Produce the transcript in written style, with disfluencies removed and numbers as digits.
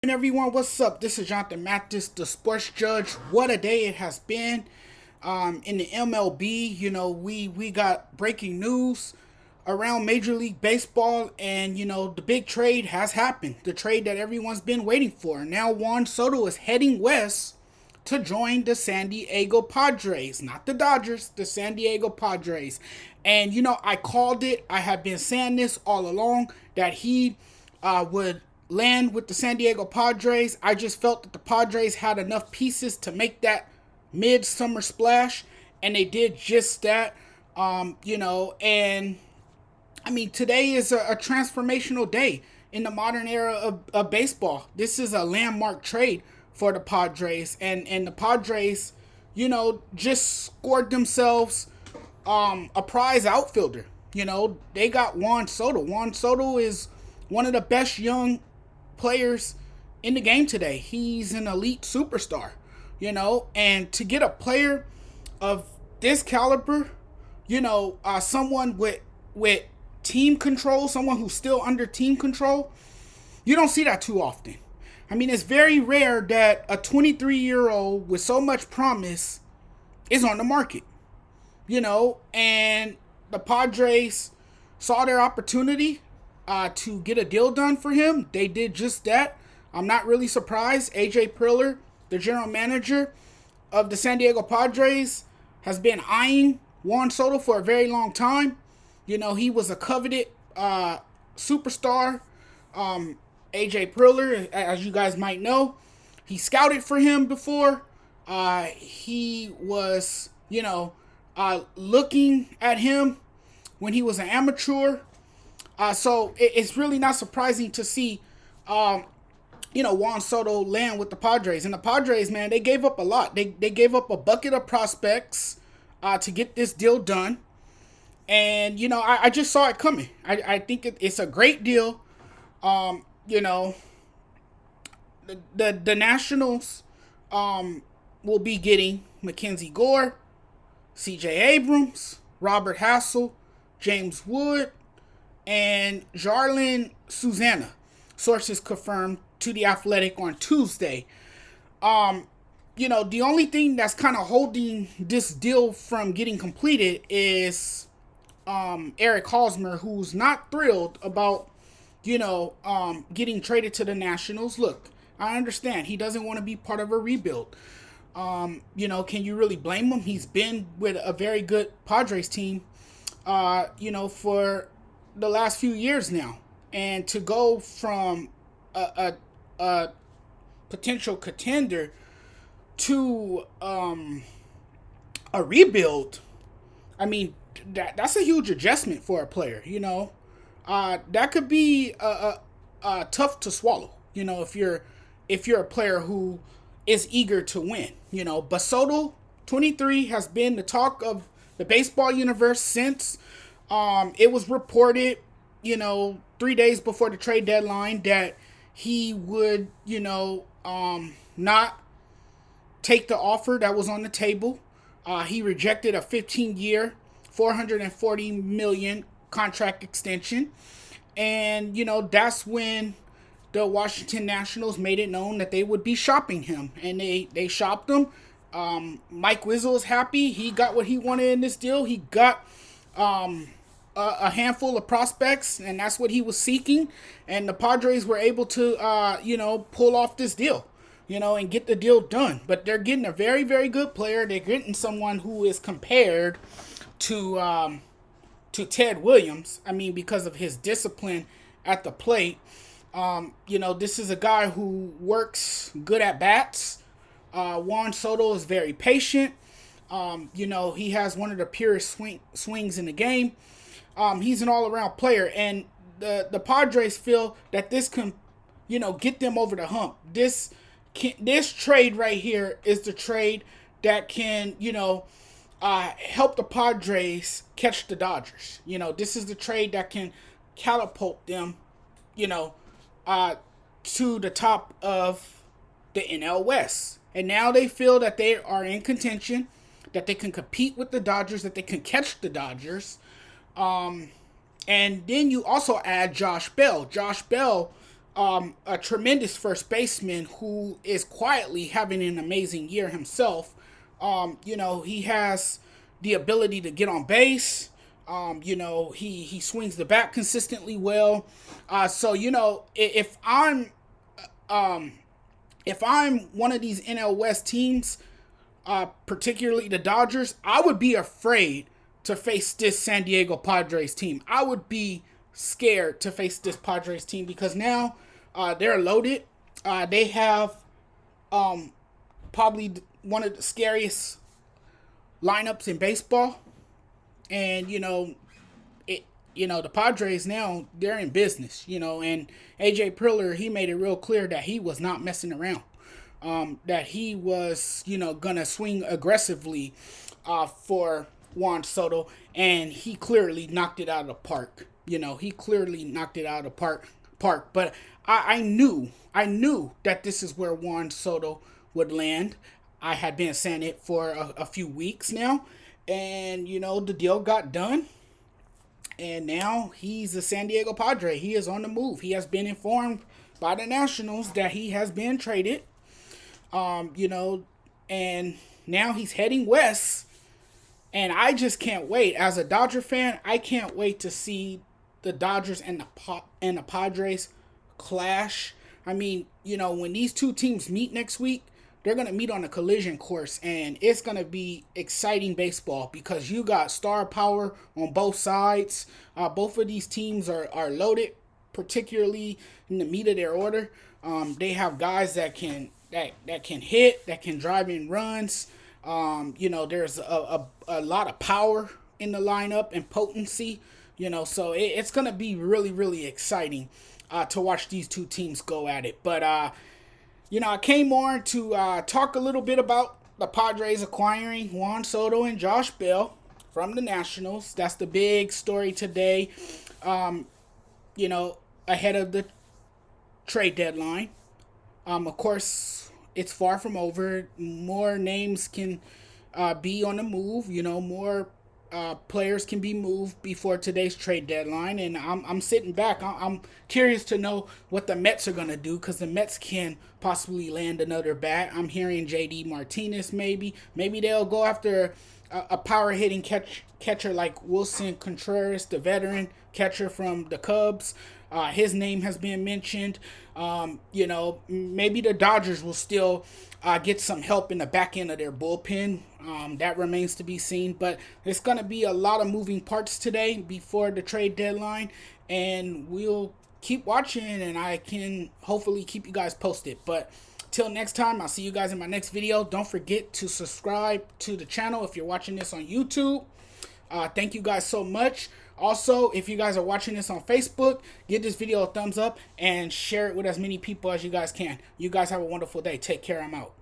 And everyone, what's up? This is Jonathan Mathis, the sports judge. What a day it has been in the MLB. We got breaking news around Major League Baseball, and the big trade has happened. The trade that everyone's been waiting for. Now Juan Soto is heading west to join the San Diego Padres, not the Dodgers, the San Diego Padres. And I called it. I have been saying this all along that he would land with the San Diego Padres. I just felt that the Padres had enough pieces to make that midsummer splash, and they did just that. And I mean, today is a transformational day in the modern era of baseball. This is a landmark trade for the Padres, and the Padres, just scored themselves a prize outfielder. They got Juan Soto. Juan Soto is one of the best young players in the game today. He's an elite superstar, and to get a player of this caliber, someone with team control, someone who's still under team control, you don't see that too often. I mean, it's very rare that a 23-year-old with so much promise is on the market, and the Padres saw their opportunity to get a deal done for him. They did just that. I'm not really surprised. AJ Preller, the general manager of the San Diego Padres, has been eyeing Juan Soto for a very long time. He was a coveted superstar. AJ Preller, as you guys might know, he scouted for him before. He was, looking at him when he was an amateur. So it's really not surprising to see, Juan Soto land with the Padres. And the Padres, man, they gave up a lot. They gave up a bucket of prospects to get this deal done. And, I just saw it coming. I think it's a great deal. The Nationals will be getting Mackenzie Gore, C.J. Abrams, Robert Hassel, James Wood, and Jarlin Susana. Sources confirmed to The Athletic on Tuesday. The only thing that's kind of holding this deal from getting completed is Eric Hosmer, who's not thrilled about, getting traded to the Nationals. Look, I understand he doesn't want to be part of a rebuild. Can you really blame him? He's been with a very good Padres team, for the last few years now. And to go from a potential contender to a rebuild, I mean, that's a huge adjustment for a player, that could be tough to swallow, if you're a player who is eager to win, But Soto, 23, has been the talk of the baseball universe since it was reported, 3 days before the trade deadline that he would, not take the offer that was on the table. He rejected a 15-year, $440 million contract extension. And, that's when the Washington Nationals made it known that they would be shopping him. And they shopped him. Mike Wizzle is happy. He got what he wanted in this deal. He got a handful of prospects, and that's what he was seeking. And the Padres were able to, pull off this deal, and get the deal done. But they're getting a very, very good player. They're getting someone who is compared to Ted Williams. I mean, because of his discipline at the plate. This is a guy who works good at bats. Juan Soto is very patient. He has one of the purest swings in the game. He's an all-around player, and the Padres feel that this can, get them over the hump. This trade right here is the trade that can, help the Padres catch the Dodgers. This is the trade that can catapult them, to the top of the NL West. And now they feel that they are in contention, that they can compete with the Dodgers, that they can catch the Dodgers. And then you also add Josh Bell. Josh Bell a tremendous first baseman who is quietly having an amazing year himself. He has the ability to get on base. He swings the bat consistently well. So um, if I'm one of these NL West teams, particularly the Dodgers, I would be afraid to face this San Diego Padres team. I would be scared to face this Padres team because now they're loaded. They have probably one of the scariest lineups in baseball, and the Padres now they're in business. And AJ Preller, he made it real clear that he was not messing around. That he was, gonna swing aggressively for Juan Soto, and he clearly knocked it out of the park. He clearly knocked it out of the park. But I knew that this is where Juan Soto would land. I had been saying it for a few weeks now, and the deal got done. And now he's a San Diego Padre. He is on the move. He has been informed by the Nationals that he has been traded. And now he's heading west. And I just can't wait. As a Dodger fan, I can't wait to see the Dodgers and the Padres clash. I mean, when these two teams meet next week, they're going to meet on a collision course, and it's going to be exciting baseball because you got star power on both sides. Both of these teams are loaded, particularly in the meat of their order. They have guys that can hit, that can drive in runs. There's a lot of power in the lineup and potency. So it's going to be really, really exciting to watch these two teams go at it. But I came on to talk a little bit about the Padres acquiring Juan Soto and Josh Bell from the Nationals. That's the big story today, ahead of the trade deadline. Of course, it's far from over. More names can be on the move. More players can be moved before today's trade deadline, and I'm sitting back. I'm curious to know what the Mets are gonna do because the Mets can possibly land another bat. I'm hearing JD Martinez maybe they'll go after a power hitting catcher like Wilson Contreras, the veteran catcher from the Cubs. His name has been mentioned. Maybe the Dodgers will still get some help in the back end of their bullpen. That remains to be seen. But it's going to be a lot of moving parts today before the trade deadline. And we'll keep watching, and I can hopefully keep you guys posted. But till next time, I'll see you guys in my next video. Don't forget to subscribe to the channel if you're watching this on YouTube. Thank you guys so much. Also, if you guys are watching this on Facebook, give this video a thumbs up and share it with as many people as you guys can. You guys have a wonderful day. Take care. I'm out.